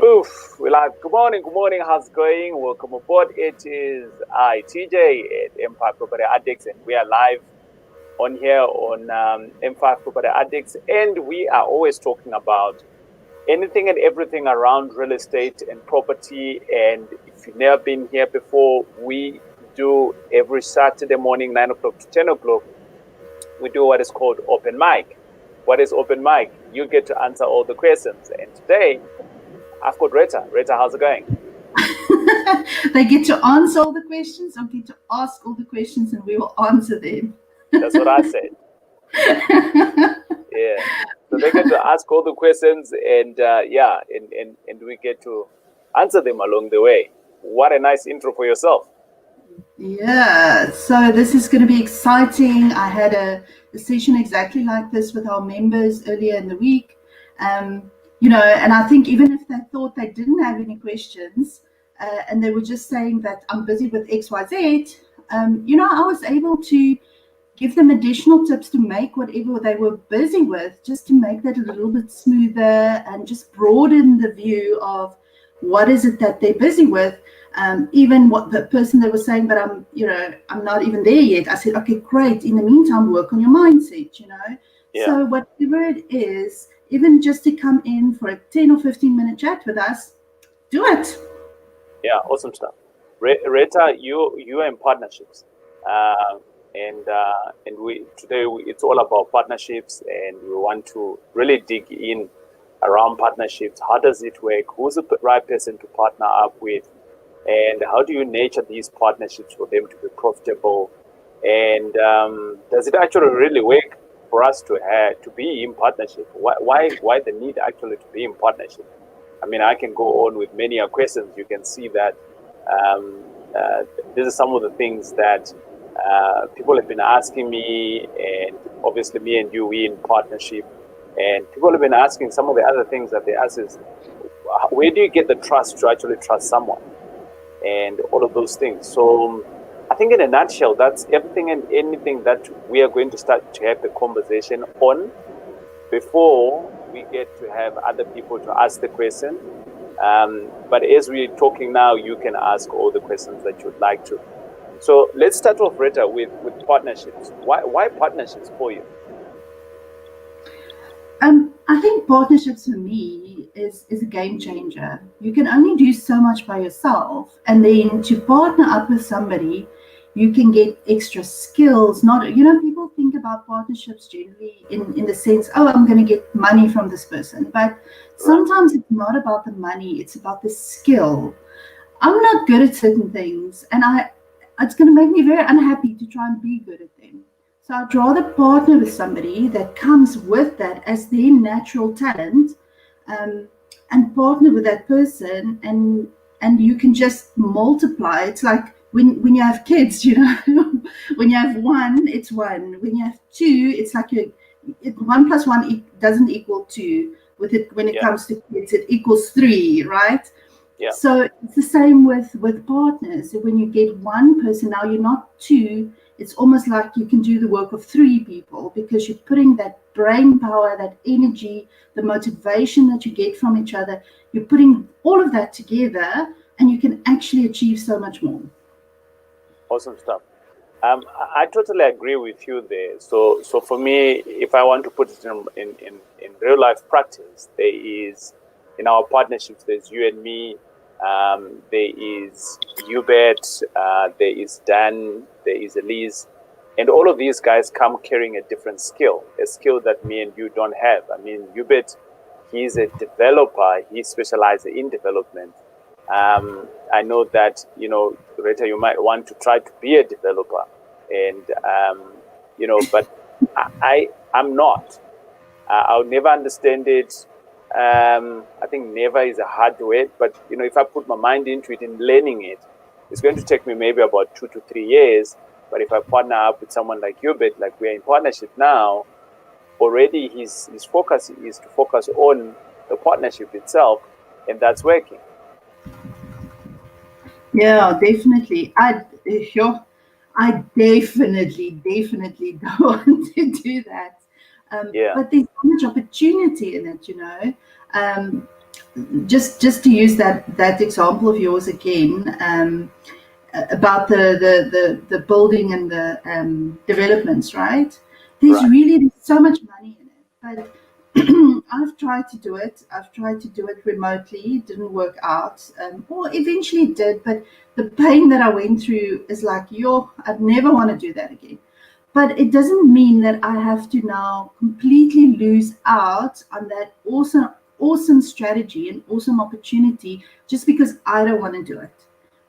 Oof, we're like, good morning, how's it going? Welcome aboard. It is I, TJ at Empire Property Addicts, and we are live on here on Empire Property Addicts, and we are always talking about anything and everything around real estate and property. And if you've never been here before, we do every Saturday morning, 9 o'clock to 10 o'clock, we do what is called open mic. What is open mic? You get to answer all the questions. And today, I've got Rita. Rita, how's it going? They get to answer all the questions, or get to ask all the questions, and we will answer them. That's what I said. Yeah. So they get to ask all the questions, and and we get to answer them along the way. What a nice intro for yourself. Yeah, so this is going to be exciting. I had a session exactly like this with our members earlier in the week. And I think even if they thought they didn't have any questions, and they were just saying that I'm busy with XYZ, I was able to give them additional tips to make whatever they were busy with, just to make that a little bit smoother and just broaden the view of what is it that they're busy with. Even what the person that was saying, but I'm not even there yet. I said, okay, great. In the meantime, work on your mindset, Yeah. So whatever it is, even just to come in for a 10 or 15 minute chat with us, do it. Yeah, awesome stuff. Rita, you are in partnerships, and we today it's all about partnerships, and we want to really dig in around partnerships. How does it work? Who's the right person to partner up with? And how do you nurture these partnerships for them to be profitable? And does it actually really work for us to be in partnership? Why the need actually to be in partnership? I mean, I can go on with many questions. You can see that these are some of the things that people have been asking me, and obviously me and you, we in partnership. And people have been asking some of the other things that they ask is, where do you get the trust to actually trust someone? And all of those things. So I think in a nutshell, that's everything and anything that we are going to start to have a conversation on before we get to have other people to ask the question. But as we're talking now, you can ask all the questions that you'd like to. So let's start off, Rita, with partnerships. Why partnerships for you? I think partnerships for me is a game changer. You can only do so much by yourself, and then to partner up with somebody, you can get extra skills. People think about partnerships generally in the sense, oh, I'm going to get money from this person. But sometimes it's not about the money, it's about the skill. I'm not good at certain things, and it's going to make me very unhappy to try and be good at them. So I'd rather partner with somebody that comes with that as their natural talent, and partner with that person, and you can just multiply. It's like when you have kids, when you have one, it's one. When you have two, it's like 1 plus 1 doesn't equal 2. When it comes to kids, it equals 3, right? Yeah. So it's the same with partners. So when you get one person, now you're not two. It's almost like you can do the work of 3 people, because you're putting that brain power, that energy, the motivation that you get from each other, you're putting all of that together, and you can actually achieve so much more. Awesome stuff. I totally agree with you there. So for me, if I want to put it in real life practice, there is, in our partnerships, there's you and me, there is Hubert, there is Dan, there is Elise, and all of these guys come carrying a different skill, a skill that me and you don't have. I mean, Hubert, he's a developer, he specializes in development. I know that, Rita, you might want to try to be a developer, and but I'm not. I'll never understand it. I think never is a hard word, but if I put my mind into it and learning it, it's going to take me maybe about 2 to 3 years. But if I partner up with someone like Hubert, like we're in partnership now, already his focus is to focus on the partnership itself, and that's working. Yeah, definitely. I definitely don't want to do that. But there's so much opportunity in it, just to use that example of yours again, about the building and the developments, right? There's Right. really so much money in it, but I've tried to do it. I've tried to do it remotely. It didn't work out, or eventually it did. But the pain that I went through is like, yo, I'd never want to do that again. But it doesn't mean that I have to now completely lose out on that awesome strategy and awesome opportunity just because I don't want to do it.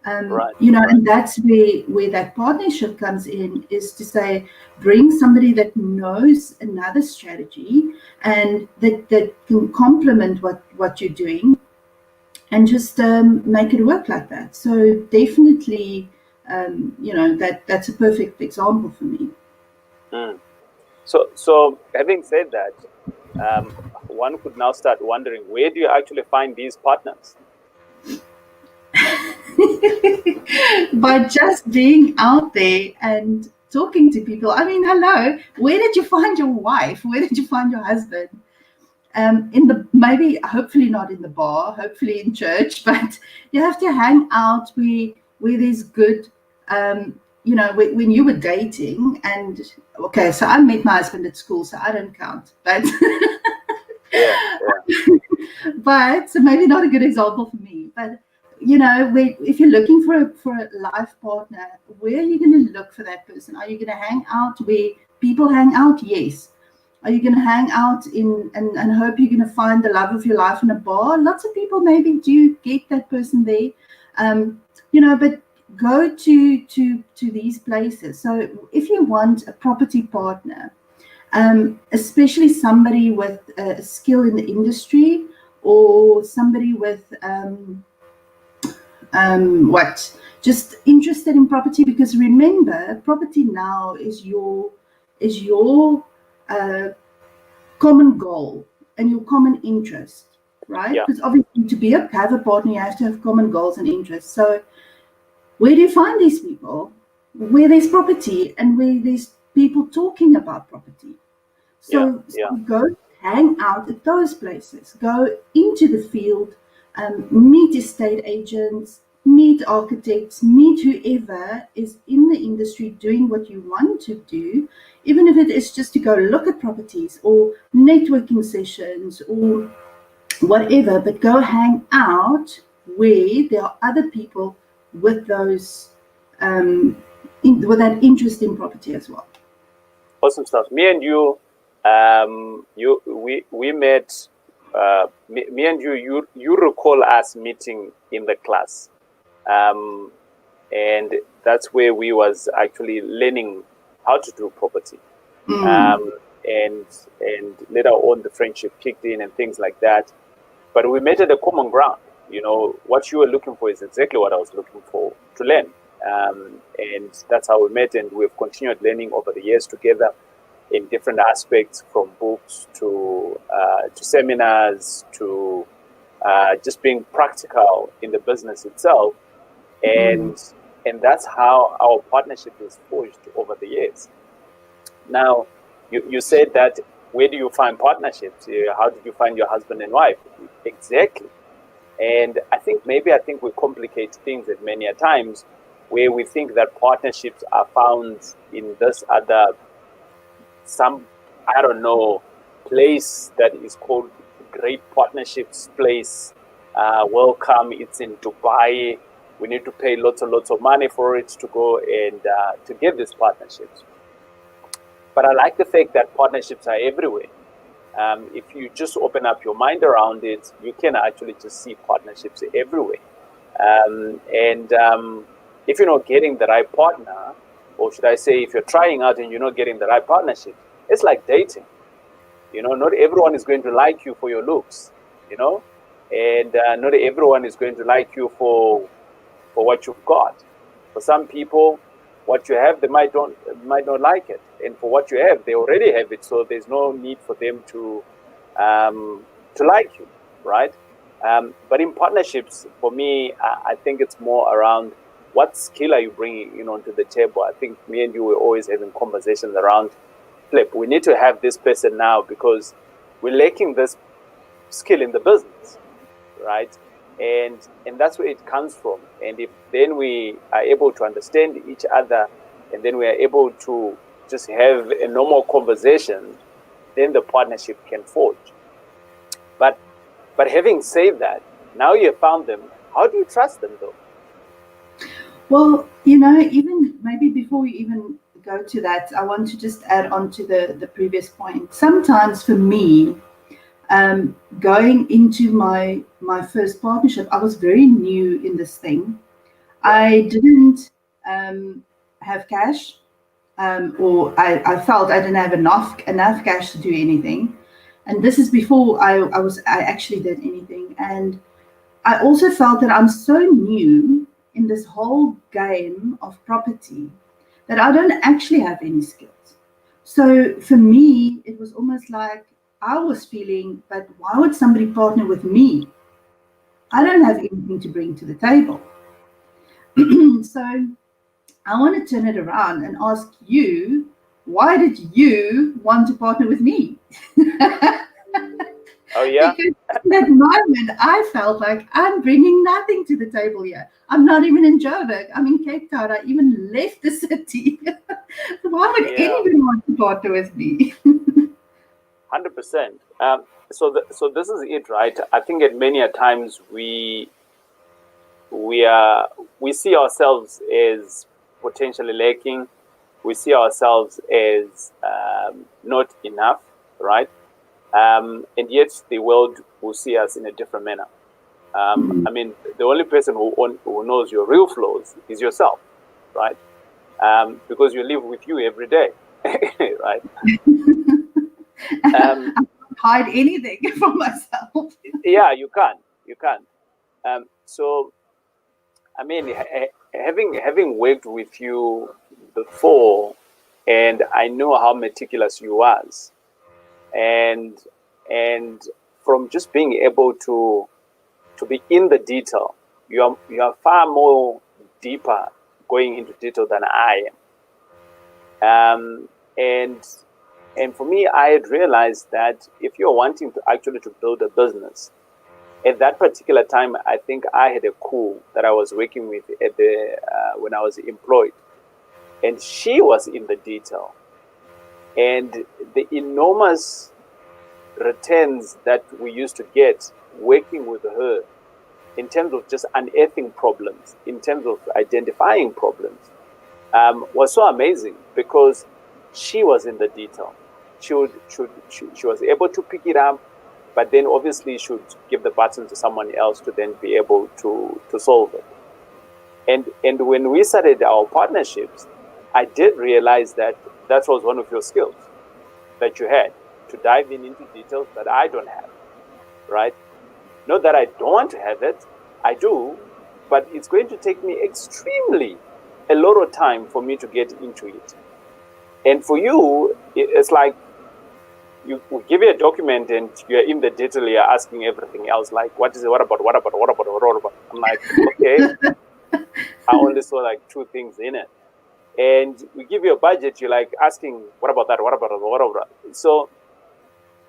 Right. And that's where that partnership comes in, is to say, bring somebody that knows another strategy and that can complement what you're doing, and just make it work like that. So definitely, that's a perfect example for me. Mm. So having said that, one could now start wondering, where do you actually find these partners? By just being out there and talking to people. I mean, hello, where did you find your wife? Where did you find your husband? In the, maybe, hopefully not in the bar, hopefully in church, but you have to hang out where there's good, when you were dating. And okay, so I met my husband at school, so I don't count, but Yeah, but so maybe not a good example for me. But if you're looking for a life partner, where are you going to look for that person? Are you going to hang out where people hang out? Yes. Are you going to hang out and hope you're going to find the love of your life in a bar? Lots of people maybe do get that person there, but go to these places. So if you want a property partner, especially somebody with a skill in the industry, or somebody with just interested in property, because remember, property now is your common goal and your common interest, right? yeah, Because obviously, to have a partner, you have to have common goals and interests. So where do you find these people? Where there's property and where there's people talking about property. So yeah. go hang out at those places. Go into the field, meet estate agents, meet architects, meet whoever is in the industry doing what you want to do, even if it is just to go look at properties or networking sessions or whatever. But go hang out where there are other people with those with that interest in property as well. Awesome stuff. Me and you, we met. Me and you recall us meeting in the class, and that's where we was actually learning how to do property. And later on, the friendship kicked in and things like that. But we met at a common ground. What you were looking for is exactly what I was looking for to learn. And that's how we met, and we've continued learning over the years together in different aspects, from books to seminars to just being practical in the business itself, and that's how our partnership is forged over the years. Now, you said that, where do you find partnerships? How did you find your husband and wife? Exactly. And I think we complicate things at many a times, where we think that partnerships are found in this other, I don't know, place that is called Great Partnerships Place. Welcome, it's in Dubai. We need to pay lots and lots of money for it to go and to get these partnerships. But I like the fact that partnerships are everywhere. If you just open up your mind around it, you can actually just see partnerships everywhere. If you're not getting the right partner, or should I say, if you're trying out and you're not getting the right partnership, it's like dating. Not everyone is going to like you for your looks, and not everyone is going to like you for what you've got. For some people, what you have, they might not like it, and for what you have, they already have it. So there's no need for them to like you, right? But in partnerships, for me, I think it's more around, what skill are you bringing onto the table? I think me and you were always having conversations around, Flip, we need to have this person now because we're lacking this skill in the business. right? And that's where it comes from. And if then we are able to understand each other, and then we are able to just have a normal conversation, then the partnership can forge. But having said that, now you have found them. How do you trust them though? Well, you know, even maybe before we even go to that, I want to just add on to the previous point. Sometimes for me, going into my first partnership, I was very new in this thing. I didn't have cash, or I felt I didn't have enough cash to do anything. And this is before I actually did anything. And I also felt that I'm so new in this whole game of property that I don't actually have any skills. So for me, it was almost like I was feeling, but why would somebody partner with me? I don't have anything to bring to the table. So I want to turn it around and ask you, why did you want to partner with me? Oh yeah. Because in that moment, I felt like I'm bringing nothing to the table here. I'm not even in Joburg. I'm in Cape Town. I even left the city. So why would Yeah. anyone want to partner with me? 100%. So this is it, right? I think at many a times we are we see ourselves as potentially lacking. We see ourselves as not enough, right? And yet the world will see us in a different manner. I mean, the only person who knows your real flaws is yourself, right? Because you live with you every day, right? I can't hide anything from myself. Yeah, you can't. You can't. So, I mean, having worked with you before, and I know how meticulous you was, and and from just being able to be in the detail, you are far more deeper going into detail than I am. And for me, I had realized that if you're wanting to actually to build a business, at that particular time, I think I had a crew that I was working with at the when I was employed, and she was in the detail, and the enormous returns that we used to get working with her in terms of just unearthing problems, in terms of identifying problems, was so amazing because she was in the detail. She was able to pick it up, but then obviously should give the button to someone else to then be able to solve it. And when we started our partnerships, I did realize that that was one of your skills that you had to dive into details that I don't have, right? Not that I don't want to have it, I do, but it's going to take me extremely a lot of time for me to get into it. And for you, it's like you give you a document and you're in the detail, you're asking everything else, like, what is it, what about, what about, what about, what about? I'm like, okay, I only saw like two things in it. And we give you a budget, you're like asking, what about that, what about that, what about that? So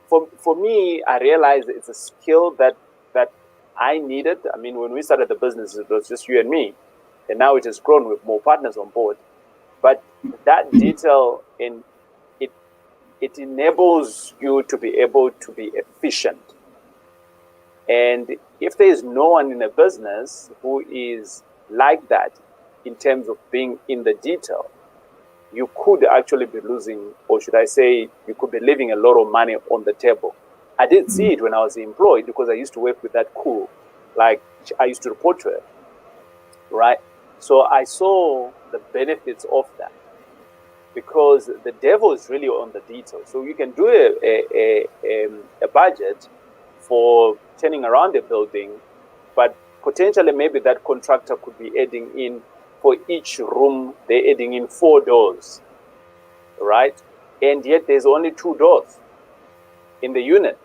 for me, I realized it's a skill that I needed. I mean, when we started the business, it was just you and me, and now it has grown with more partners on board. But that detail in it it enables you to be able to be efficient. And if there is no one in a business who is like that in terms of being in the detail, you could actually be losing, or should I say, you could be leaving a lot of money on the table. I did see it when I was employed because I used to work with that crew. Like, I used to report to her, right? So I saw the benefits of that because the devil is really on the detail. So you can do a budget for turning around a building, but potentially maybe that contractor could be adding in, for each room, they're adding in 4 doors, right? And yet there's only 2 doors in the unit.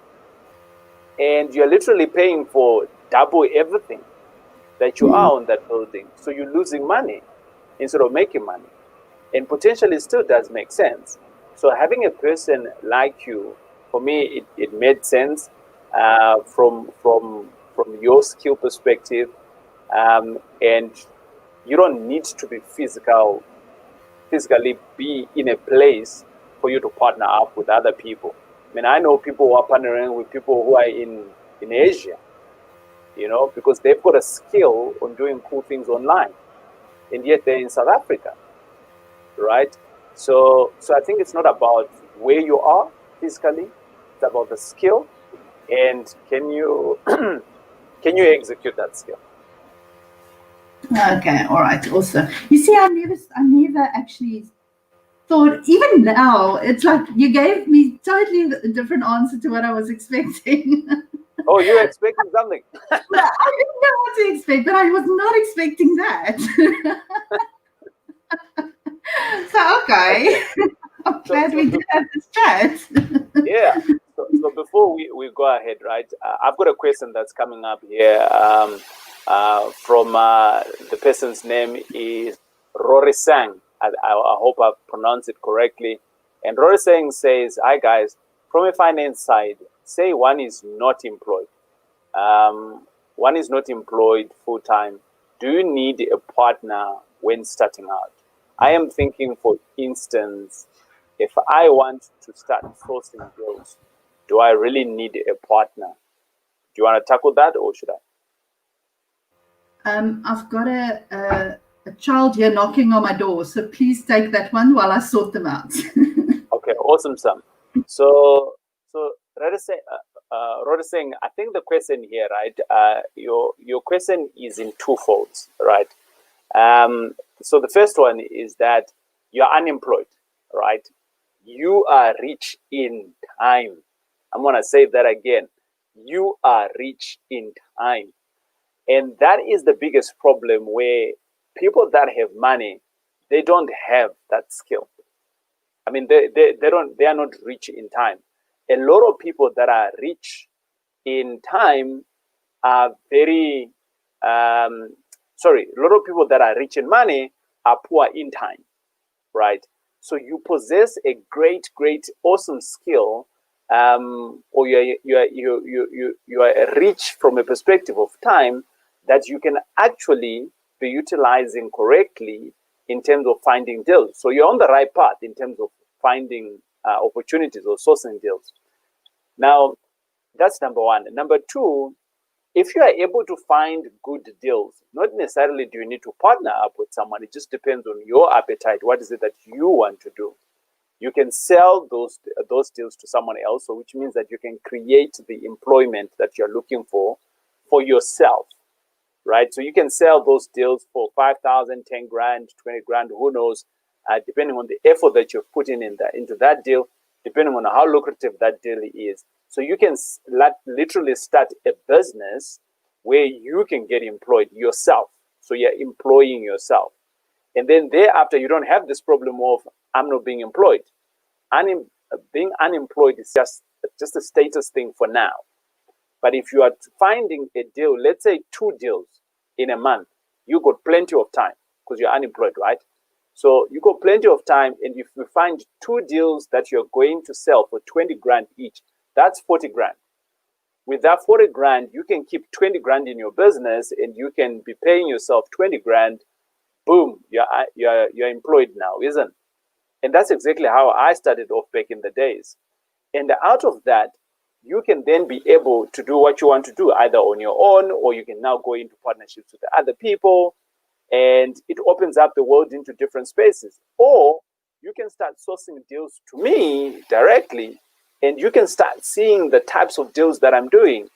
And you're literally paying for double everything that you are on that building. So you're losing money instead of making money. And potentially still does make sense. So having a person like you, for me, it made sense from from your skill perspective, and you don't need to be physically be in a place for you to partner up with other people. I mean, I know people who are partnering with people who are in Asia, because they've got a skill on doing cool things online, and yet they're in South Africa, right? So I think it's not about where you are physically; it's about the skill, and can you can you execute that skill? Okay, all right, awesome. You see, I never actually thought. Even now, it's like you gave me totally a different answer to what I was expecting. Oh, you're expecting something. I didn't know what to expect, but I was not expecting that. So okay, I'm glad we did have this chat. Yeah. So before we go ahead, right? I've got a question that's coming up here from the person's name is Rory Sang. I hope I pronounced it correctly. And Rory Sang says, "Hi guys, from a finance side, say one is not employed. One is not employed full time. Do you need a partner when starting out? I am thinking, for instance, if I want to start sourcing deals, do I really need a partner? Do you want to tackle that, or should I?" I've got a child here knocking on my door, so please take that one while I sort them out. Okay, awesome, Sam. So Rhoda saying, I think the question here, right? Your question is in two folds, right? So the first one is that you're unemployed, right? You are rich in time. I'm gonna say that again. You are rich in time, and that is the biggest problem, where people that have money, they don't have that skill. I mean, they are not rich in time. A lot of people that are rich in time are very a lot of people that are rich in money are poor in time, right? So you possess a great, awesome skill, or you are rich from a perspective of time that you can actually be utilizing correctly in terms of finding deals. So you're on the right path in terms of finding opportunities or sourcing deals. Now, that's number one. Number two, if you are able to find good deals, not necessarily do you need to partner up with someone. It just depends on your appetite. What is it that you want to do? You can sell those deals to someone else, so which means that you can create the employment that you're looking for yourself, right? So you can sell those deals for 5,000, 10 grand, 20 grand, who knows, depending on the effort that you've put into that deal, depending on how lucrative that deal is. So you can literally start a business where you can get employed yourself. So you're employing yourself. And then thereafter, you don't have this problem of, I'm not being employed. Being unemployed is just a status thing for now. But if you are finding a deal, let's say 2 deals in a month, you got plenty of time because you're unemployed, right? So you got plenty of time, and if you find 2 deals that you're going to sell for 20 grand each, that's 40 grand. With that 40 grand, you can keep 20 grand in your business, and you can be paying yourself 20 grand. Boom, you're employed now, isn't it? And that's exactly how I started off back in the days. And out of that, you can then be able to do what you want to do, either on your own, or you can now go into partnerships with other people, and it opens up the world into different spaces. Or you can start sourcing deals to me directly, and you can start seeing the types of deals that I'm doing.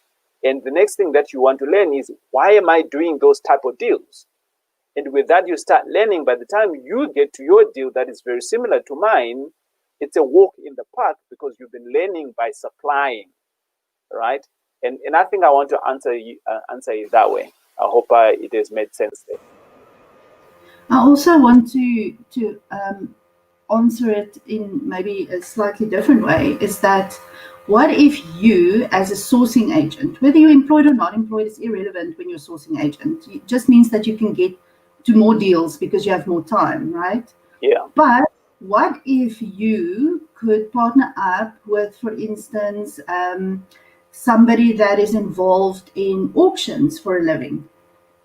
And the next thing that you want to learn is, why am I doing those type of deals? And with that, you start learning. By the time you get to your deal that is very similar to mine, it's a walk in the park, because you've been learning by supplying, right? And I think I want to answer it that way. I hope it has made sense there. I also want to answer it in maybe a slightly different way. Is that, what if you, as a sourcing agent, whether you're employed or not employed is irrelevant when you're a sourcing agent. It just means that you can get to more deals because you have more time, right? Yeah. But what if you could partner up with, for instance, somebody that is involved in auctions for a living,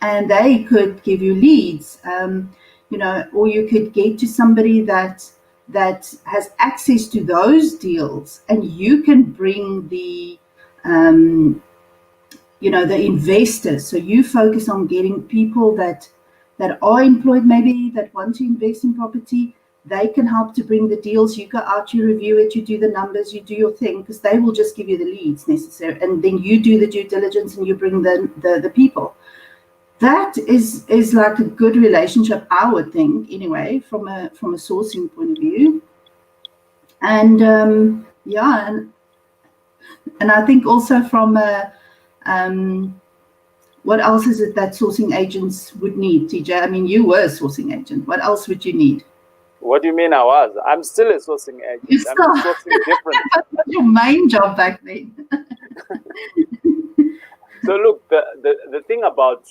and they could give you leads, or you could get to somebody that has access to those deals, and you can bring the investors. So you focus on getting people that are employed, maybe that want to invest in property. They can help to bring the deals. You go out, you review it, you do the numbers, you do your thing, because they will just give you the leads necessary, and then you do the due diligence and you bring the people. That is like a good relationship, I would think, anyway, from a sourcing point of view. And and I think also from a what else is it that sourcing agents would need, TJ? I mean, you were a sourcing agent. What else would you need? What do you mean I was? I'm still a sourcing agent. I'm just sourcing different. That was your main job back then. So look, the thing about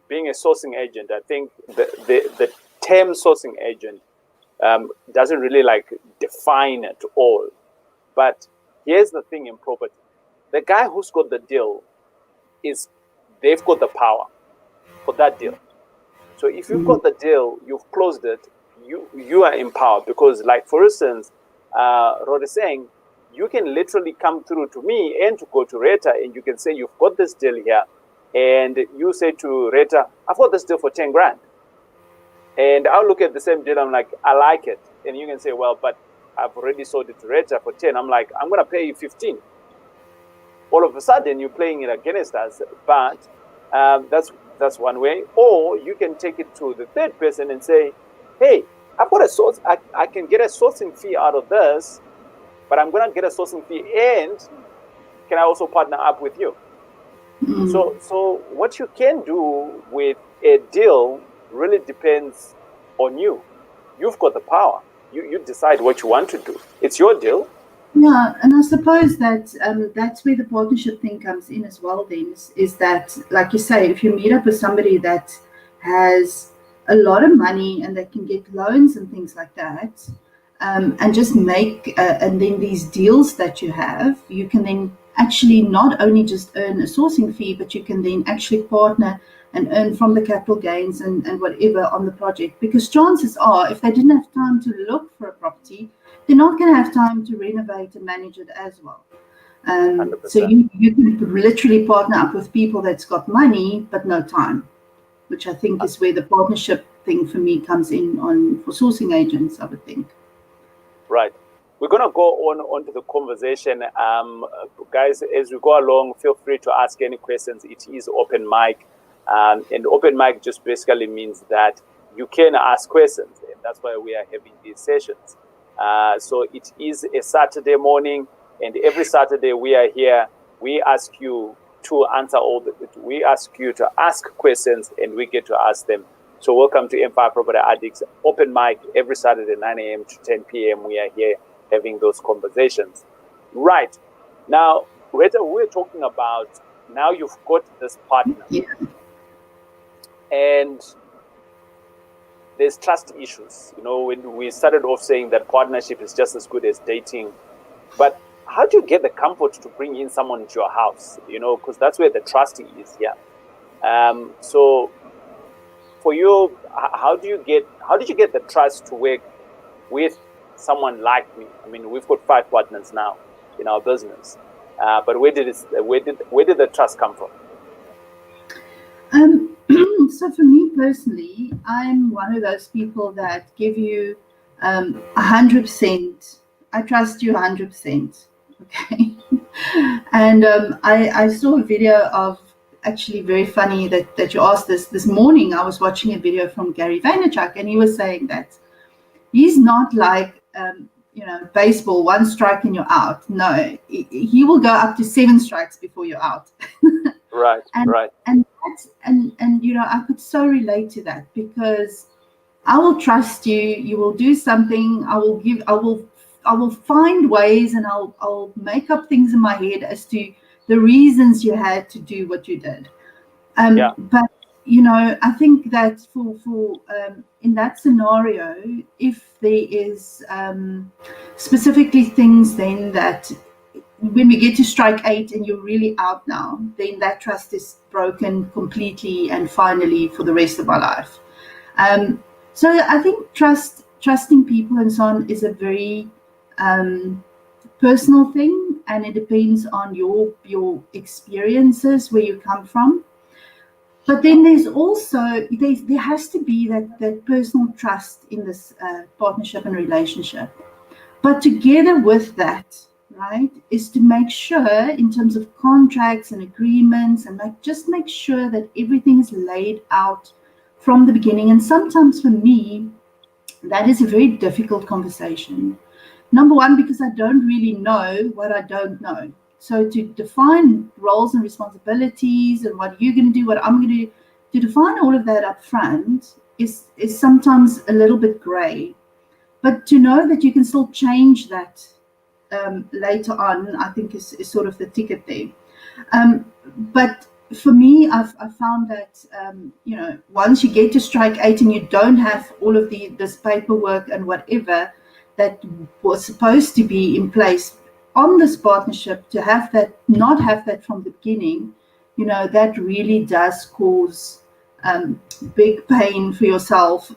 being a sourcing agent, I think the term sourcing agent doesn't really define it all. But here's the thing in property. The guy who's got the deal they've got the power for that deal. So if you've got the deal, you've closed it, you are empowered, because for instance, Rod is saying, you can literally come through to me and to go to Reta, and you can say, you've got this deal here, and you say to Reta, I've got this deal for 10 grand. And I'll look at the same deal, I'm like, I like it. And you can say, well, but I've already sold it to Reta for 10. I'm like, I'm going to pay you 15. All of a sudden, you're playing it against us. But that's one way. Or you can take it to the third person and say, hey, I've got a source. I can get a sourcing fee out of this, but I'm going to get a sourcing fee, and can I also partner up with you? So what you can do with a deal really depends on you. You've got the power. You decide what you want to do. It's your deal. Yeah, and I suppose that that's where the partnership thing comes in as well. Then is that, like you say, if you meet up with somebody that has a lot of money and they can get loans and things like that, and just make and then these deals that you have, you can then actually not only just earn a sourcing fee, but you can then actually partner and earn from the capital gains and whatever on the project. Because chances are, if they didn't have time to look for a property, they're not going to have time to renovate and manage it as well. So you can literally partner up with people that's got money but no time, which I think is where the partnership thing for me comes in for sourcing agents, I would think. Right. We're going to go on to the conversation. Guys, as we go along, feel free to ask any questions. It is open mic. And open mic just basically means that you can ask questions. And that's why we are having these sessions. So it is a Saturday morning, and every Saturday we are here. We ask you to answer we ask you to ask questions, and we get to ask them. So welcome to Empire Property Addicts Open Mic every Saturday, 9 a.m. to 10 p.m. We are here having those conversations. Right. Now, Reta, we're talking about, now you've got this partner. Yeah. And there's trust issues. When we started off saying that partnership is just as good as dating, but how do you get the comfort to bring in someone into your house? Because that's where the trust is here. So for you, how did you get the trust to work with someone like me? I mean, we've got 5 partners now in our business, but where did the trust come from? So for me personally, I'm one of those people that give you 100%. I trust you 100%. Okay. And I saw a video of, actually very funny that you asked this morning. I was watching a video from Gary Vaynerchuk, and he was saying that he's not like baseball, 1 strike and you're out. No, he will go up to 7 strikes before you're out. Right. And I could so relate to that, because I will trust you. You will do something. I will find ways, and I'll make up things in my head as to the reasons you had to do what you did. But I think that for in that scenario, if there is specifically things then that when we get to strike 8 and you're really out now, then that trust is broken completely and finally for the rest of my life. So I think trusting people and so on is a very personal thing, and it depends on your experiences, where you come from. But then there's also there has to be that personal trust in this partnership and relationship. But together with that, right, is to make sure in terms of contracts and agreements, and just make sure that everything is laid out from the beginning. And sometimes for me, that is a very difficult conversation. Number one, because I don't really know what I don't know. So to define roles and responsibilities and what you're going to do, what I'm going to do, to define all of that up front is sometimes a little bit gray. But to know that you can still change that later on, I think is sort of the ticket there. But for me, I've found that once you get to strike 8 and you don't have all of this paperwork and whatever that was supposed to be in place on this partnership, to have that, not have that from the beginning, that really does cause big pain for yourself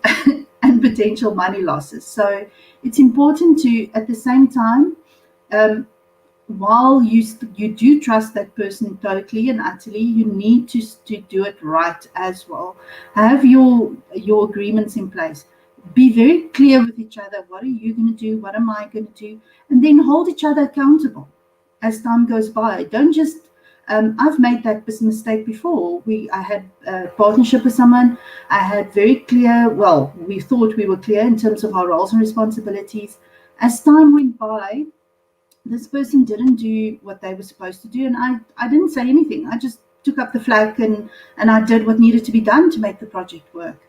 and potential money losses. So it's important to, at the same time, while you do trust that person totally and utterly, you need to do it right as well. Have your agreements in place. Be very clear with each other. What are you going to do? What am I going to do? And then hold each other accountable as time goes by. Don't just I've made that mistake before. I had a partnership with someone. I had very clear, well, we thought we were clear in terms of our roles and responsibilities. As time went by, this person didn't do what they were supposed to do, and I didn't say anything. I just took up the slack and I did what needed to be done to make the project work.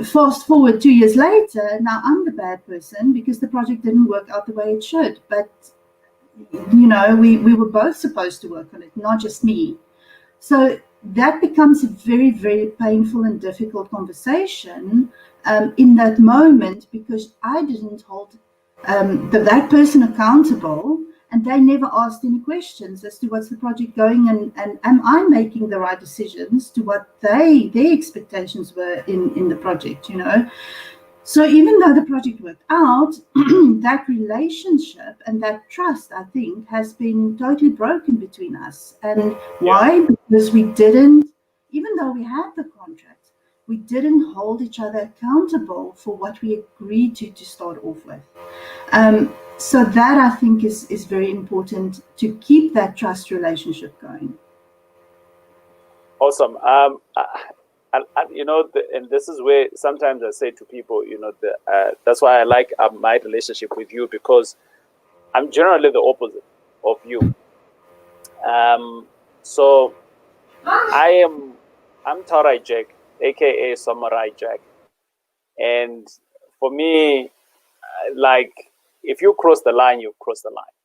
Fast forward 2 years later, now I'm the bad person because the project didn't work out the way it should. But we were both supposed to work on it, not just me. So that becomes a very, very painful and difficult conversation in that moment, because I didn't hold that person accountable, and they never asked any questions as to what's the project going, and am I making the right decisions to what their expectations were in the project, So even though the project worked out, that relationship and that trust, I think, has been totally broken between us. And why? Because we didn't, even though we had the contract, we didn't hold each other accountable for what we agreed to start off with. So that, I think, is very important to keep that trust relationship going. Awesome. And this is where sometimes I say to people, that's why I like my relationship with you, because I'm generally the opposite of you. So I'm Taurai Jack, aka Samurai Jack, and for me, like, if you cross the line, you cross the line.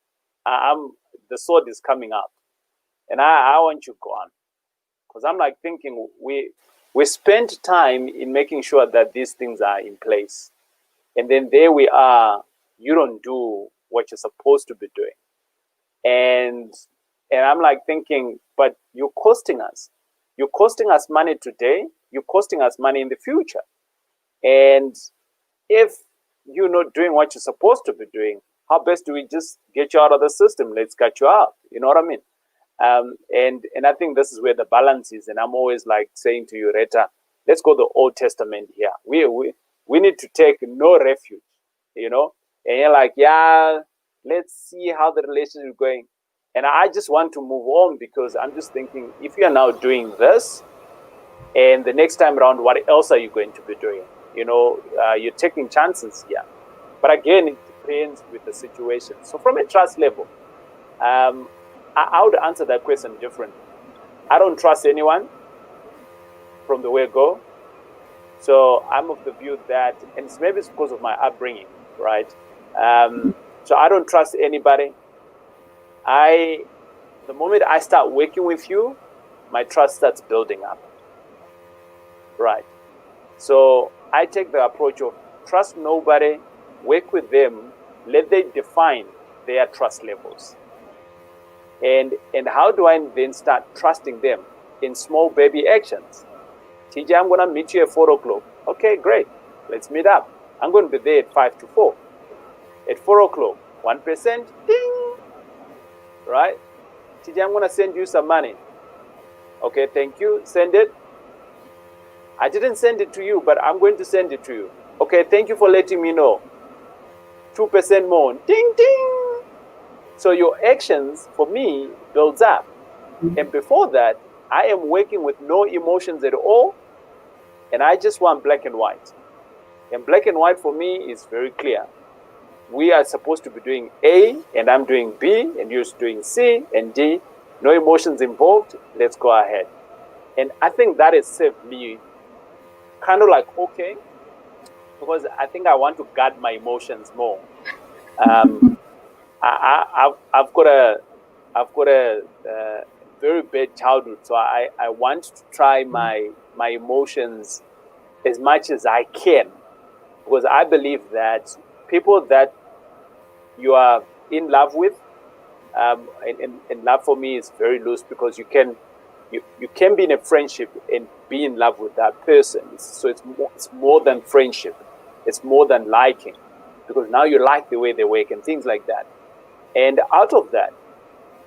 The sword is coming up, and I want you gone, because I'm like thinking we spent time in making sure that these things are in place. And then there we are, you don't do what you're supposed to be doing. And I'm like thinking, but you're costing us. You're costing us money today. You're costing us money in the future. And if you're not doing what you're supposed to be doing, how best do we just get you out of the system? Let's cut you out. You know what I mean? And I think this is where the balance is. And I'm always like saying to you, Retta, let's go the Old Testament here. We need to take no refuge, And you're like, yeah, let's see how the relationship is going. And I just want to move on, because I'm just thinking, if you are now doing this, and the next time around, what else are you going to be doing? You're taking chances here. But again, it depends with the situation. So from a trust level, I would answer that question differently. I don't trust anyone from the word go. So I'm of the view that, and maybe it's because of my upbringing, right? So I don't trust anybody. The moment I start working with you, my trust starts building up, right? So I take the approach of trust nobody, work with them, let them define their trust levels. And how do I then start trusting them in small baby actions? TJ, I'm gonna meet you at 4 o'clock. Okay, great. Let's meet up. I'm going to be there at 5 to 4. At 4 o'clock, 1%, ding, right? TJ, I'm gonna send you some money. Okay, thank you. Send it. I didn't send it to you, but I'm going to send it to you. Okay, thank you for letting me know. 2% more. Ding, ding. So your actions, for me, builds up. And before that, I am working with no emotions at all, and I just want black and white. And black and white for me is very clear. We are supposed to be doing A, and I'm doing B, and you're doing C and D. No emotions involved. Let's go ahead. And I think that has saved me kind of like, okay, because I think I want to guard my emotions more. I've got a very bad childhood, so I want to try my emotions as much as I can, because I believe that people that you are in love with, and love for me is very loose, because you can be in a friendship and be in love with that person. So it's more than friendship. It's more than liking, because now you like the way they work and things like that. And out of that,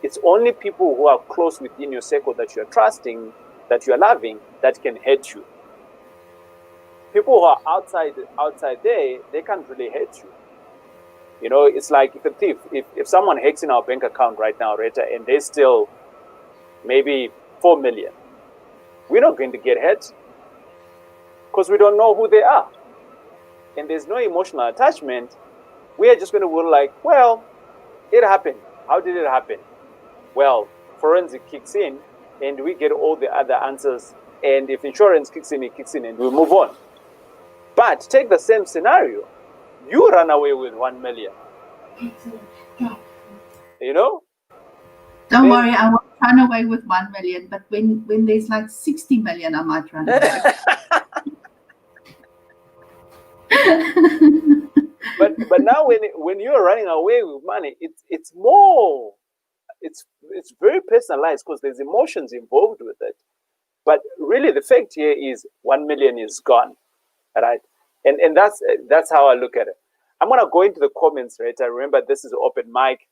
it's only people who are close within your circle that you're trusting, that you're loving, that can hurt you. People who are outside there, they can't really hurt you. You know, it's like if a thief, if someone hacks in our bank account right now, Rita, and they steal maybe 4 million, we're not going to get hurt, because we don't know who they are. And there's no emotional attachment. We are just going to be like, well, it happened. How did it happen? Well, forensic kicks in, and we get all the other answers. And if insurance kicks in, it kicks in, and we move on. But take the same scenario. You run away with 1 million. You know? Don't worry, I won't run away with 1 million, but when there's like 60 million, I might run away. But now when you're running away with money, it's more, it's very personalized, because there's emotions involved with it. But really, the fact here is 1 million is gone, right? And that's how I look at it. I'm gonna go into the comments, right? I remember this is open mic,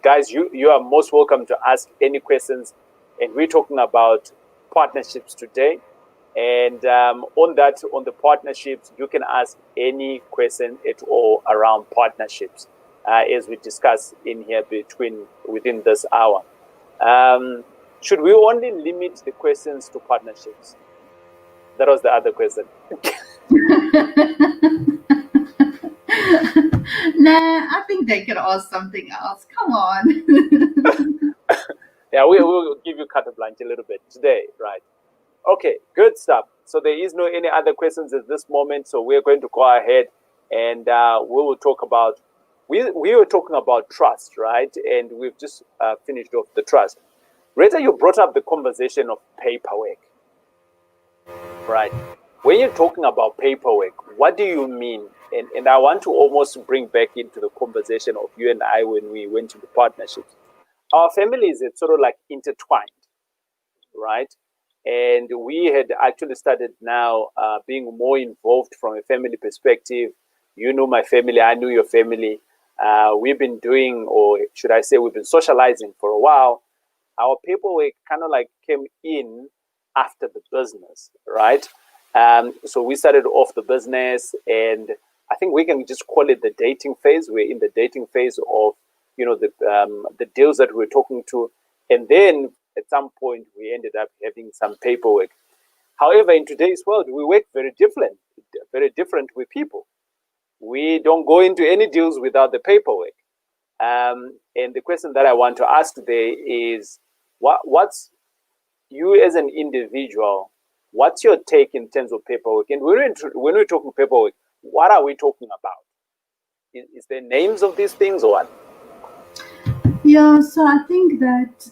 guys, you are most welcome to ask any questions, and we're talking about partnerships today. And on the partnerships, you can ask any question at all around partnerships, as we discuss in here within this hour. Should we only limit the questions to partnerships? That was the other question. Nah, I think they can ask something else. Come on. Yeah, we'll give you carte blanche a little bit today, right? Okay, good stuff. So there is no any other questions at this moment. So we're going to go ahead and we will talk about, we were talking about trust, right? And we've just finished off the trust. Rita, you brought up the conversation of paperwork, right? When you're talking about paperwork, what do you mean? And I want to almost bring back into the conversation of you and I when we went into partnerships. Our families are sort of like intertwined, right? And we had actually started now being more involved from a family perspective. You know my family, I knew your family. We've been doing, or should I say, we've been socializing for a while. Our paperwork kind of like came in after the business, right? So we started off the business, and I think we can just call it the dating phase. We're in the dating phase of, you know, the deals that we're talking to, and then at some point we ended up having some paperwork. However, in today's world, we work very different with people. We don't go into any deals without the paperwork. And the question that I want to ask today is, what's you as an individual, what's your take in terms of paperwork? And when we're talking paperwork, what are we talking about? Is there names of these things or what? Yeah, so I think that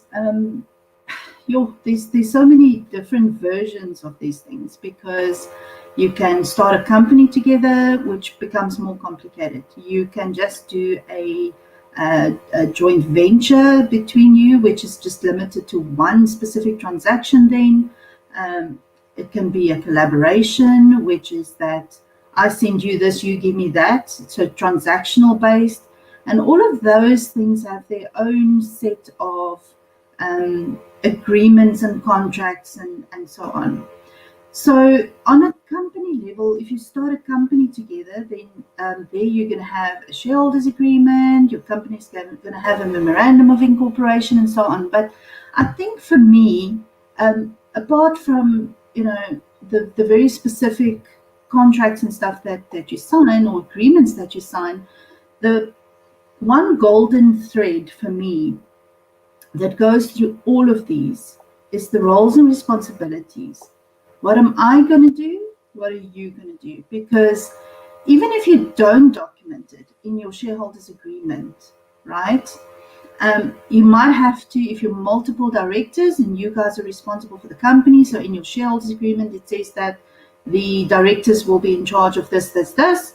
there's so many different versions of these things, because you can start a company together, which becomes more complicated. You can just do a a joint venture between you, which is just limited to one specific transaction. Then it can be a collaboration, which is that I send you this, you give me that. So transactional based. And all of those things have their own set of agreements and contracts and so on. So on a company level, if you start a company together, then there you're going to have a shareholders agreement, your company's going to have a memorandum of incorporation and so on. But I think for me, apart from, the very specific contracts and stuff that you sign or agreements that you sign, the one golden thread for me that goes through all of these is the roles and responsibilities. What am I going to do? What are you going to do? Because even if you don't document it in your shareholders agreement, right? You might have to, if you're multiple directors and you guys are responsible for the company, so in your shareholders agreement, it says that the directors will be in charge of this, this, this.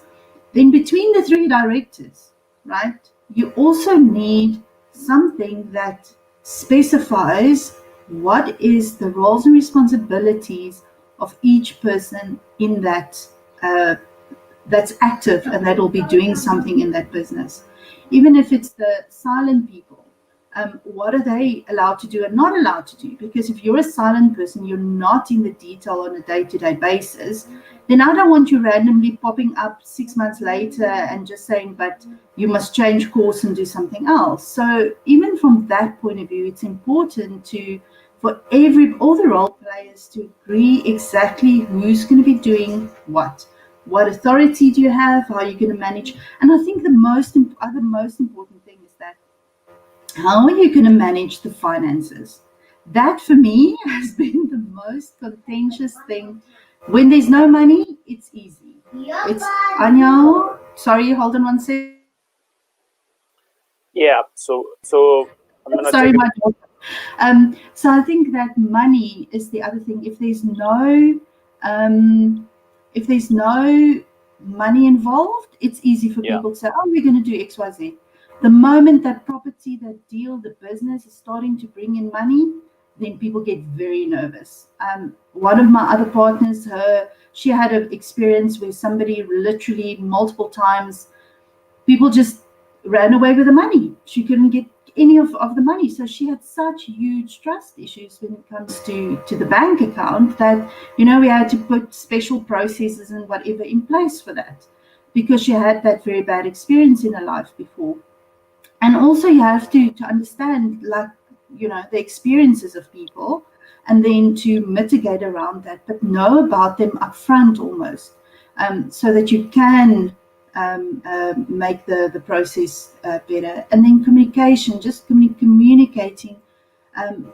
Then between the three directors, right, you also need something that specifies what is the roles and responsibilities of each person in that that's active and that will be doing something in that business. Even if it's the silent people, what are they allowed to do and not allowed to do? Because if you're a silent person, you're not in the detail on a day-to-day basis, then I don't want you randomly popping up 6 months later and just saying, but you must change course and do something else. So even from that point of view, it's important for all the role players to agree exactly who's going to be doing what authority do you have, how are you going to manage. And I think the most important thing is that how are you going to manage the finances? That for me has been the most contentious thing. When there's no money, it's easy. It's Anya. Sorry, hold on one second. Yeah. So I'm gonna Sorry, take my daughter. So I think that money is the other thing. If there's no money involved, it's easy for people to say, "Oh, we're going to do X, Y, Z." The moment that property, that deal, the business is starting to bring in money, then people get very nervous. One of my other partners, she had an experience where somebody literally multiple times, people just ran away with the money. She couldn't get any of the money. So she had such huge trust issues when it comes to the bank account that, we had to put special processes and whatever in place for that, because she had that very bad experience in her life before. And also you have to understand, like, the experiences of people, and then to mitigate around that, but know about them upfront almost, so that you can make the process better. And then communication, just communicating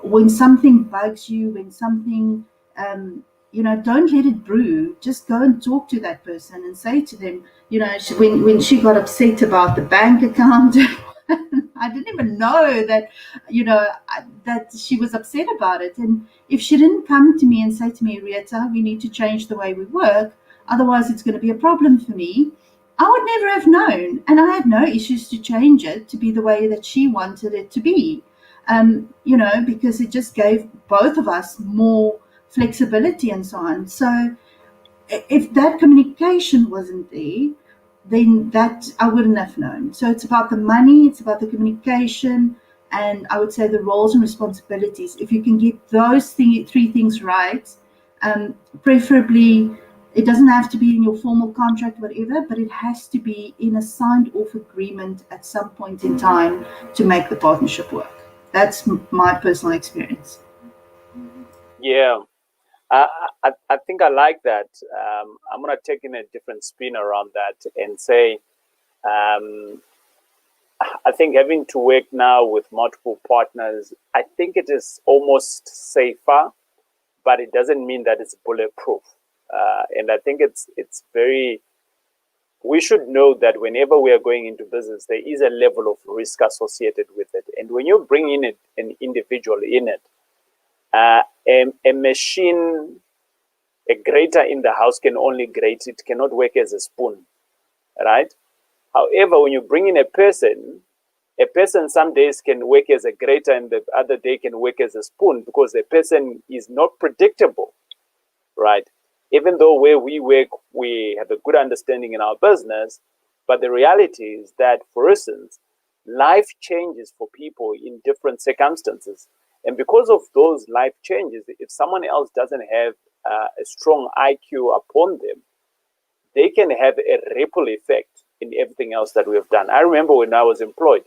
when something bugs you, when something, don't let it brew. Just go and talk to that person and say to them, when she got upset about the bank account, I didn't even know that, that she was upset about it. And if she didn't come to me and say to me, Rieta, we need to change the way we work, otherwise it's going to be a problem for me, I would never have known. And I had no issues to change it to be the way that she wanted it to be, because it just gave both of us more flexibility and so on. So if that communication wasn't there, then that I wouldn't have known. So it's about the money, it's about the communication, and I would say the roles and responsibilities. If you can get those three things right, preferably it doesn't have to be in your formal contract, whatever, but it has to be in a signed off agreement at some point in time to make the partnership work. That's my personal experience. Yeah. I think I like that. I'm going to take in a different spin around that and say, I think having to work now with multiple partners, I think it is almost safer, but it doesn't mean that it's bulletproof. And I think it's very, we should know that whenever we are going into business, there is a level of risk associated with it. And when you bring in an individual in it, a machine, a grater in the house can only grate, it cannot work as a spoon, right? However, when you bring in a person, A person some days can work as a grater and the other day can work as a spoon, because the person is not predictable, right? Even though where we work, we have a good understanding in our business, but the reality is that, for instance, life changes for people in different circumstances. And because of those life changes, if someone else doesn't have a strong IQ upon them, they can have a ripple effect in everything else that we have done. I remember when I was employed,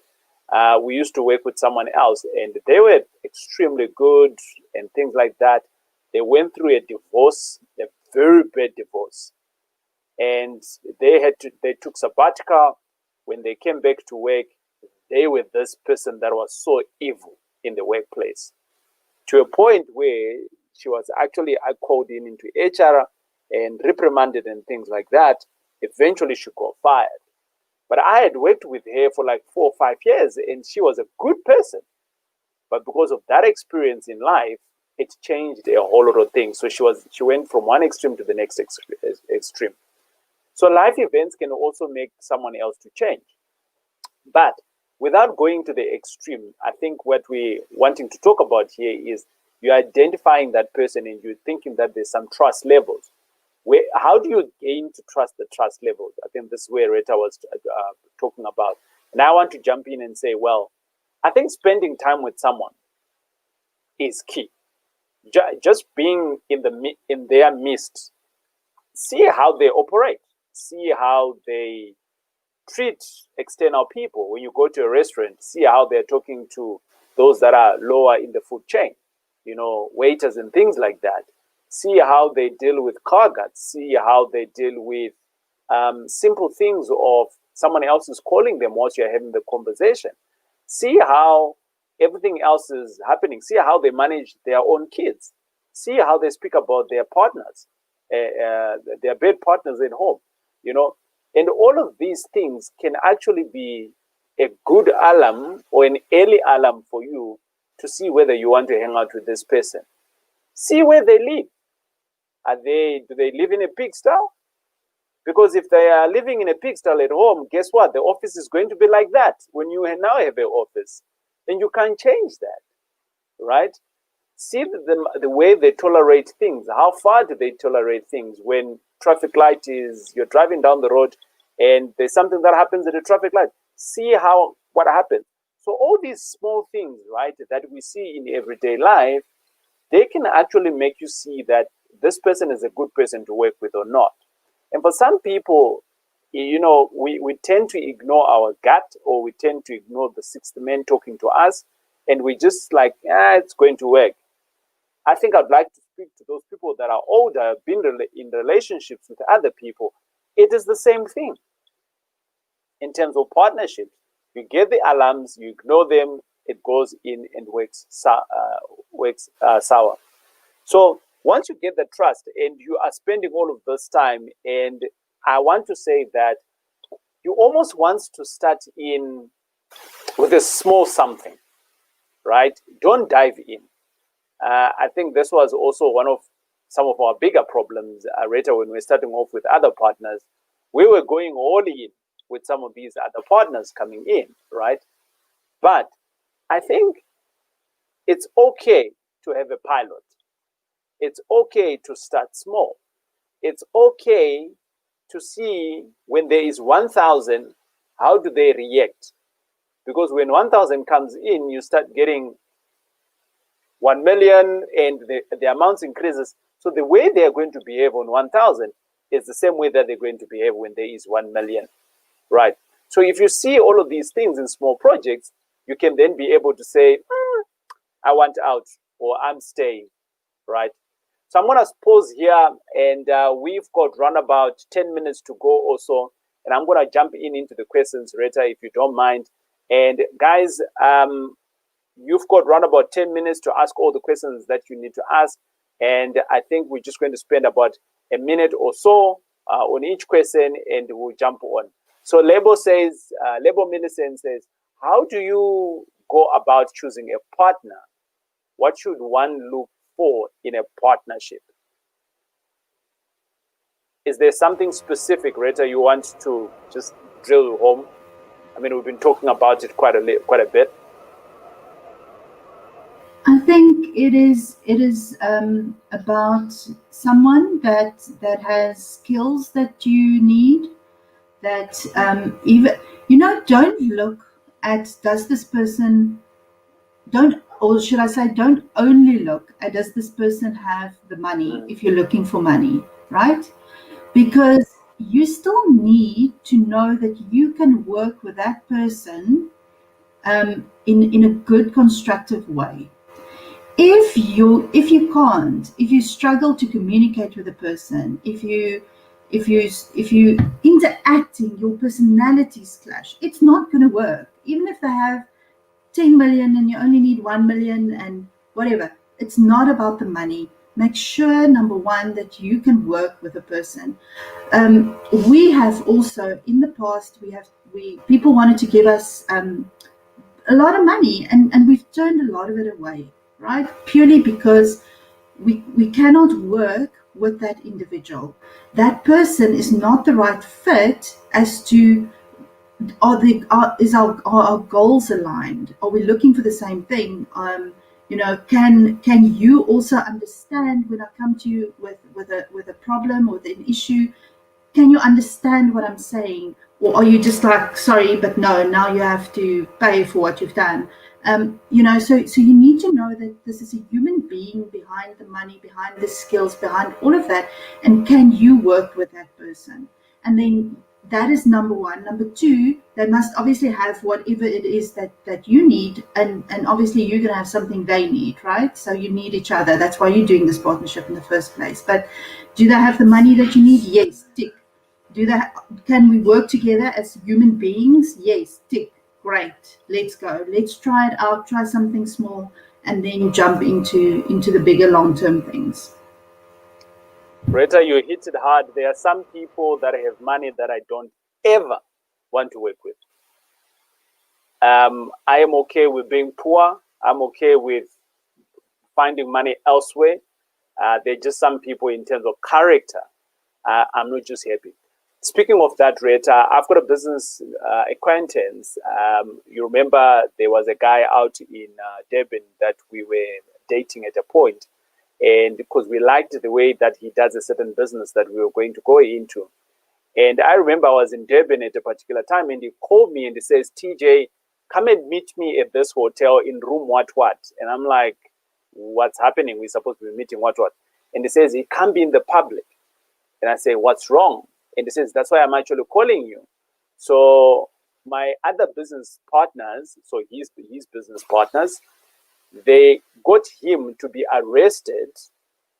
we used to work with someone else, and they were extremely good and things like that. They went through a divorce, a very bad divorce, and they took sabbatical. When they came back to work, they were this person that was so evil in the workplace, to a point where she was actually called into HR and reprimanded and things like that. Eventually, she got fired. But I had worked with her for like 4 or 5 years, and she was a good person. But because of that experience in life, it changed a whole lot of things. So she went from one extreme to the next extreme. So life events can also make someone else to change. But without going to the extreme, I think what we're wanting to talk about here is you're identifying that person and you're thinking that there's some trust levels. How do you gain to trust the trust levels? I think this is where Rita was talking about. And I want to jump in and say, well, I think spending time with someone is key. Just being in their midst, see how they operate, see how they treat external people. When you go to a restaurant, see how they're talking to those that are lower in the food chain, waiters and things like that. See how they deal with cargots. See how they deal with simple things of someone else is calling them whilst you're having the conversation. See how everything else is happening. See how they manage their own kids. See how they speak about their partners, their bed partners at home, And all of these things can actually be a good alarm or an early alarm for you to see whether you want to hang out with this person. See where they live. Do they live in a pigsty? Because if they are living in a pigsty at home, guess what? The office is going to be like that when you now have an office. And you can't change that, right? See the way they tolerate things. How far do they tolerate things? When traffic light you're driving down the road and there's something that happens at the traffic light. See what happens. So all these small things, right, that we see in everyday life, they can actually make you see that this person is a good person to work with or not. And for some people, we tend to ignore our gut, or we tend to ignore the sixth man talking to us, and we just like, it's going to work. I think I'd like to speak to those people that are older, been in relationships with other people. It is the same thing. In terms of partnerships, you get the alarms, you ignore them, it goes in and works sour. So once you get the trust and you are spending all of this time, and I want to say that you almost want to start in with a small something, right? Don't dive in. I think this was also one of some of our bigger problems, Rita, when we're starting off with other partners. We were going all in with some of these other partners coming in, right? But I think it's okay to have a pilot. It's okay to start small. It's okay to see when there is 1,000, how do they react? Because when 1,000 comes in, you start getting 1 million and the amounts increases. So the way they are going to behave on 1,000 is the same way that they're going to behave when there is 1 million, right? So if you see all of these things in small projects, you can then be able to say, I want out, or I'm staying, right? So I'm going to pause here, and we've got around about 10 minutes to go or so, and I'm going to jump into the questions, Rita, if you don't mind. And guys, you've got around about 10 minutes to ask all the questions that you need to ask, and I think we're just going to spend about a minute or so on each question, and we'll jump on. So Lebo Millicent says, how do you go about choosing a partner? What should one look for in a partnership? Is there something specific, Rita, you want to just drill home I mean, we've been talking about it quite a bit. I think it is about someone that has skills that you need, that even, don't look at, does this person, don't, or should I say, don't only look at, does this person have the money, if you're looking for money, right? Because you still need to know that you can work with that person in a good, constructive way. If you struggle to communicate with a person, if you interacting, your personalities clash, it's not going to work. Even if they have 10 million and you only need 1 million and whatever, it's not about the money. Make sure, number one, that you can work with a person. We have also, in the past, people wanted to give us a lot of money, and we've turned a lot of it away, right? Purely because we cannot work with that individual. That person is not the right fit as to, are our goals aligned? Are we looking for the same thing? Can you also understand when I come to you with a problem or with an issue? Can you understand what I'm saying? Or are you just like, sorry, but no, now you have to pay for what you've done? So you need to know that this is a human being behind the money, behind the skills, behind all of that. And can you work with that person? And then that is number one. Number two, they must obviously have whatever it is that you need. And obviously you're going to have something they need, right? So you need each other. That's why you're doing this partnership in the first place. But do they have the money that you need? Yes, tick. Can we work together as human beings? Yes, tick. Great. Let's go. Let's try it out. Try something small, and then jump into the bigger long-term things. Rita, you hit it hard. There are some people that have money that I don't ever want to work with. I am okay with being poor. I'm okay with finding money elsewhere. There are just some people in terms of character. I'm not just happy. Speaking of that, Rita, I've got a business acquaintance. You remember there was a guy out in Durban that we were dating at a point, and because we liked the way that he does a certain business that we were going to go into. And I remember I was in Durban at a particular time, and he called me and he says, TJ, come and meet me at this hotel in room what. And I'm like, what's happening? We're supposed to be meeting what. And he says, it can't be in the public. And I say, what's wrong? And he says, that's why I'm actually calling you. So my other business partners, so his business partners, they got him to be arrested.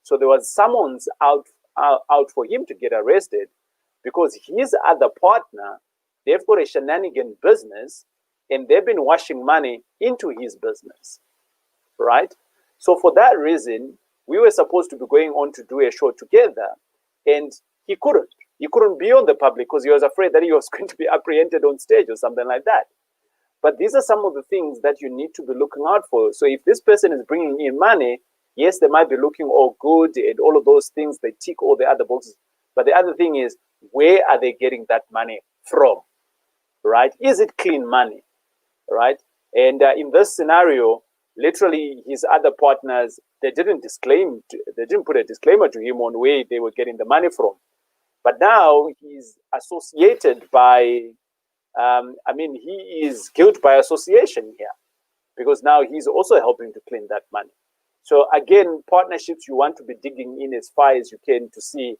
So there was summons out for him to get arrested because his other partner, they've got a shenanigan business and they've been washing money into his business, right? So for that reason, we were supposed to be going on to do a show together, and he couldn't. He couldn't be on the public because he was afraid that he was going to be apprehended on stage or something like that. But these are some of the things that you need to be looking out for. So if this person is bringing in money, yes, they might be looking all good and all of those things, they tick all the other boxes. But the other thing is, where are they getting that money from, right? Is it clean money, right? And in this scenario, literally his other partners, they didn't put a disclaimer to him on where they were getting the money from. But now he's associated by, he is guilt by association here, because now he's also helping to clean that money. So again, partnerships, you want to be digging in as far as you can to see,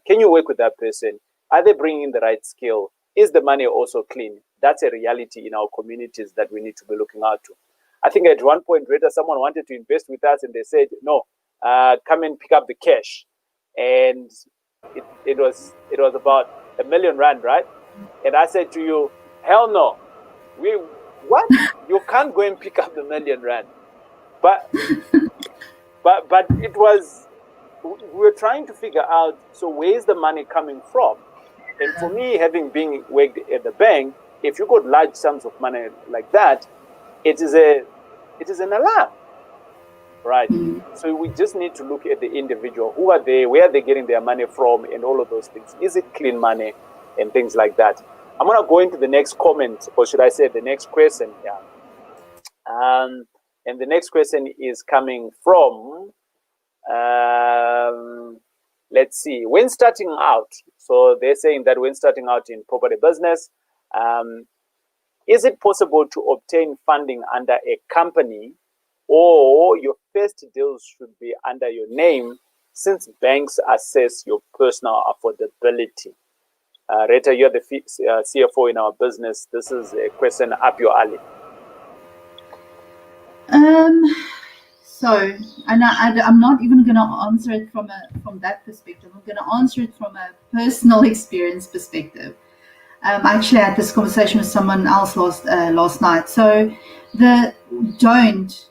can you work with that person? Are they bringing the right skill? Is the money also clean? That's a reality in our communities that we need to be looking out to. I think at one point, Rita, someone wanted to invest with us and they said, no, come and pick up the cash. And it was about R1 million, right? And I said to you, hell no. What? You can't go and pick up the R1 million. But it was, we were trying to figure out, so where's the money coming from? And for me, having been worked at the bank, if you got large sums of money like that, it is an alarm, right? So we just need to look at the individual. Who are they? Where are they getting their money from? And all of those things. Is it clean money? And things like that. I'm going to go into the next comment, or should I say the next question here. And the next question is coming from, let's see, when starting out. So they're saying that when starting out in property business, is it possible to obtain funding under a company, or your first deals should be under your name since banks assess your personal affordability? Rita, you're the CFO in our business. This is a question up your alley. So, and I'm not even going to answer it from that perspective. I'm going to answer it from a personal experience perspective. I actually had this conversation with someone else last night. So, don't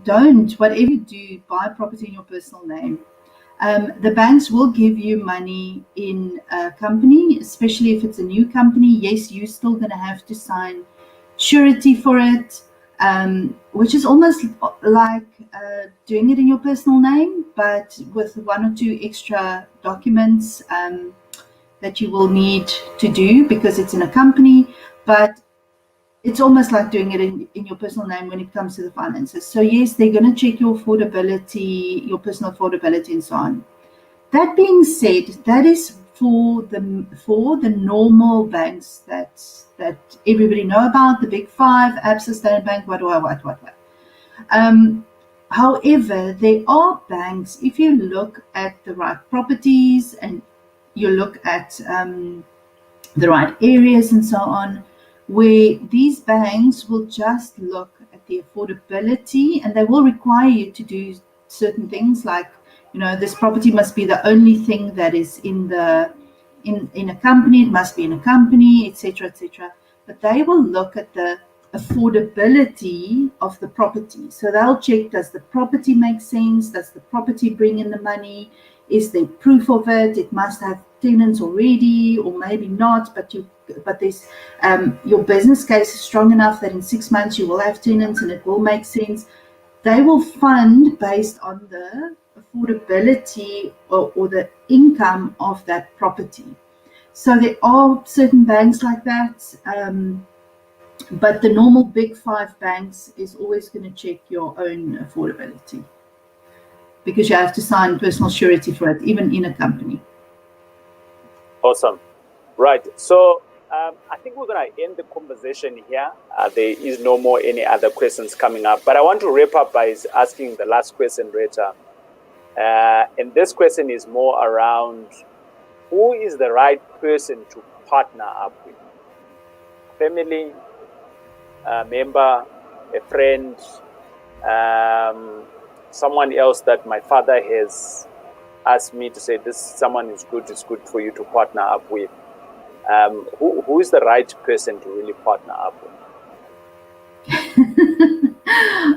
whatever you do, buy property in your personal name. The banks will give you money in a company, especially if it's a new company. Yes, you're still going to have to sign surety for it, which is almost like doing it in your personal name, but with one or two extra documents that you will need to do because it's in a company. But it's almost like doing it in your personal name when it comes to the finances. So yes, they're going to check your affordability, your personal affordability, and so on. That being said, that is for the normal banks that everybody know about, the big five, Absa, Standard Bank, what. However, there are banks, if you look at the right properties and you look at the right areas and so on, where these banks will just look at the affordability and they will require you to do certain things like, this property must be the only thing that is in a company, it must be in a company, etc., etc. But they will look at the affordability of the property. So they'll check, does the property make sense? Does the property bring in the money? Is there proof of it? It must have tenants already, or maybe not, but there's your business case is strong enough that in 6 months you will have tenants and it will make sense. They will fund based on the affordability or the income of that property. So there are certain banks like that, but the normal big five banks is always going to check your own affordability because you have to sign personal surety for it, even in a company. Awesome. Right. So I think we're going to end the conversation here. There is no more any other questions coming up, but I want to wrap up by asking the last question, Rita. And this question is more around who is the right person to partner up with? Family, a member, a friend, someone else that my father has asked me to say this someone is good, it's good for you to partner up with. Who is the right person to really partner up with?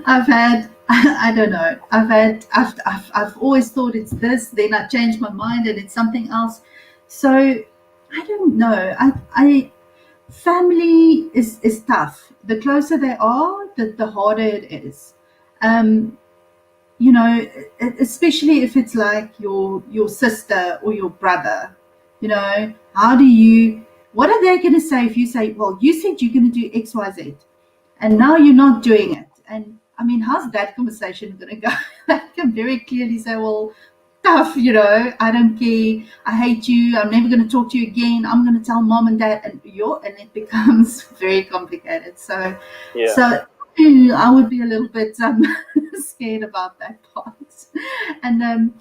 I've always thought it's this, then I changed my mind and it's something else. So I don't know. Family is tough. The closer they are, the harder it is. Especially if it's like your sister or your brother. What are they going to say if you say, well, you said you're going to do X, Y, Z, and now you're not doing it? And I mean, how's that conversation going to go? They can very clearly say, well, tough, I don't care, I hate you, I'm never going to talk to you again, I'm going to tell mom and dad, and it becomes very complicated. So I would be a little bit scared about that part. And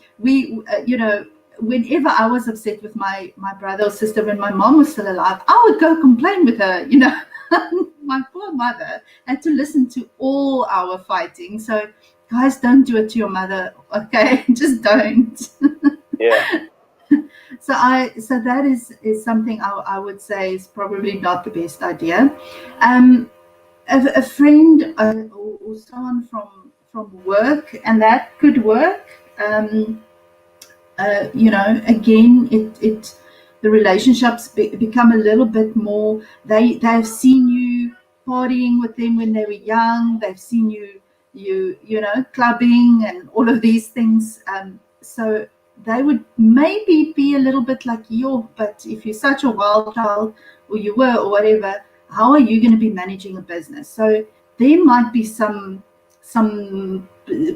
whenever I was upset with my brother or sister when my mom was still alive, I would go complain with her. My poor mother had to listen to all our fighting. So guys, don't do it to your mother, okay? Just don't. Yeah. So that is something I would say is probably not the best idea. A friend or someone from work, and that could work. Again, the relationships become a little bit more. They've seen you partying with them when they were young. They've seen you clubbing and all of these things. So they would maybe be a little bit like you, but if you're such a wild child, or you were, or whatever, how are you going to be managing a business? So there might be some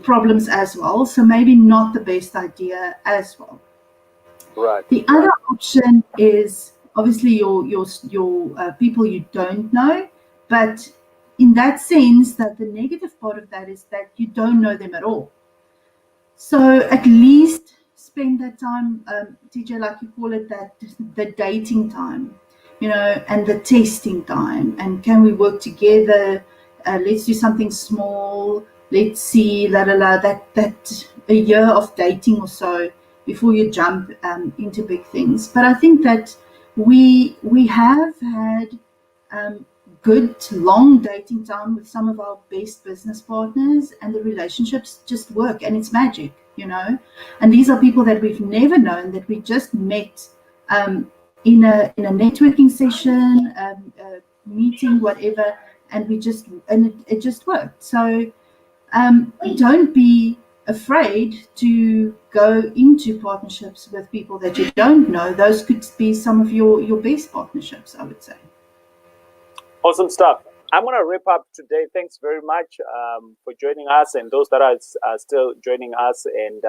problems as well. So maybe not the best idea as well. Right. The other option is obviously your people you don't know, but in that sense, that the negative part of that is that you don't know them at all. So at least spend that time, TJ, like you call it, that the dating time, and the testing time. And can we work together? Let's do something small. Let's see, that a year of dating or so before you jump into big things. But I think that we have had good long dating time with some of our best business partners, and the relationships just work, and it's magic. And these are people that we've never known, that we just met in a networking session, meeting, whatever, and it just worked. So don't be afraid to go into partnerships with people that you don't know. Those could be some of your best partnerships, I would say. Awesome stuff. I'm going to wrap up today. Thanks very much for joining us, and those that are still joining us, and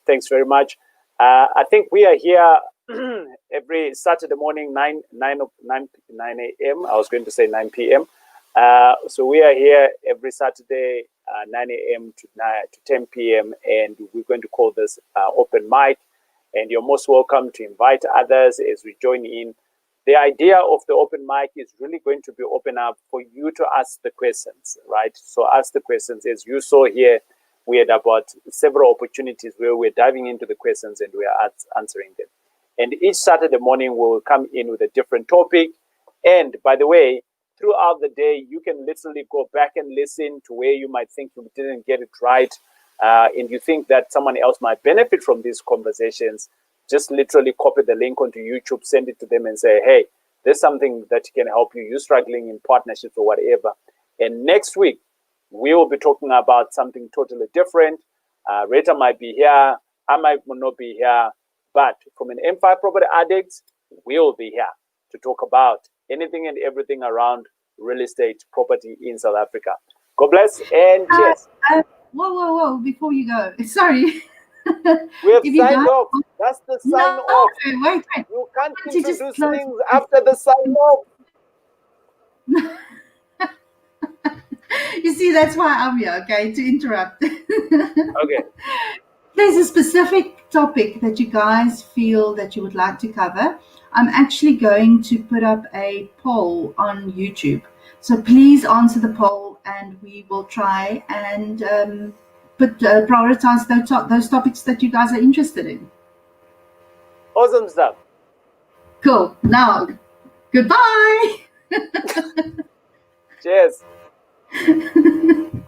thanks very much. I think we are here every Saturday morning, 9 a.m. I was going to say 9 p.m. So we are here every Saturday, 9 a.m. to 10 p.m. And we're going to call this open mic. And you're most welcome to invite others as we join in. The idea of the open mic is really going to be open up for you to ask the questions, right? So ask the questions. As you saw here, we had about several opportunities where we're diving into the questions and we are answering them. And each Saturday morning, we will come in with a different topic. And by the way, throughout the day, you can literally go back and listen to where you might think you didn't get it right, and you think that someone else might benefit from these conversations. Just literally copy the link onto YouTube, send it to them and say, hey, there's something that can help you. You're struggling in partnerships or whatever. And next week, we will be talking about something totally different. Rita might be here. I might not be here. But from an M5 Property Addicts, we will be here to talk about anything and everything around real estate property in South Africa. God bless and cheers. Whoa. Before you go, sorry. We have signed off. That's the sign off. Wait. You can't introduce things after the sign off. You see, that's why I'm here, okay, to interrupt. Okay. There's a specific topic that you guys feel that you would like to cover. I'm actually going to put up a poll on YouTube. So please answer the poll and we will try and prioritize those topics that you guys are interested in. Awesome stuff. Cool. Now, goodbye. Cheers.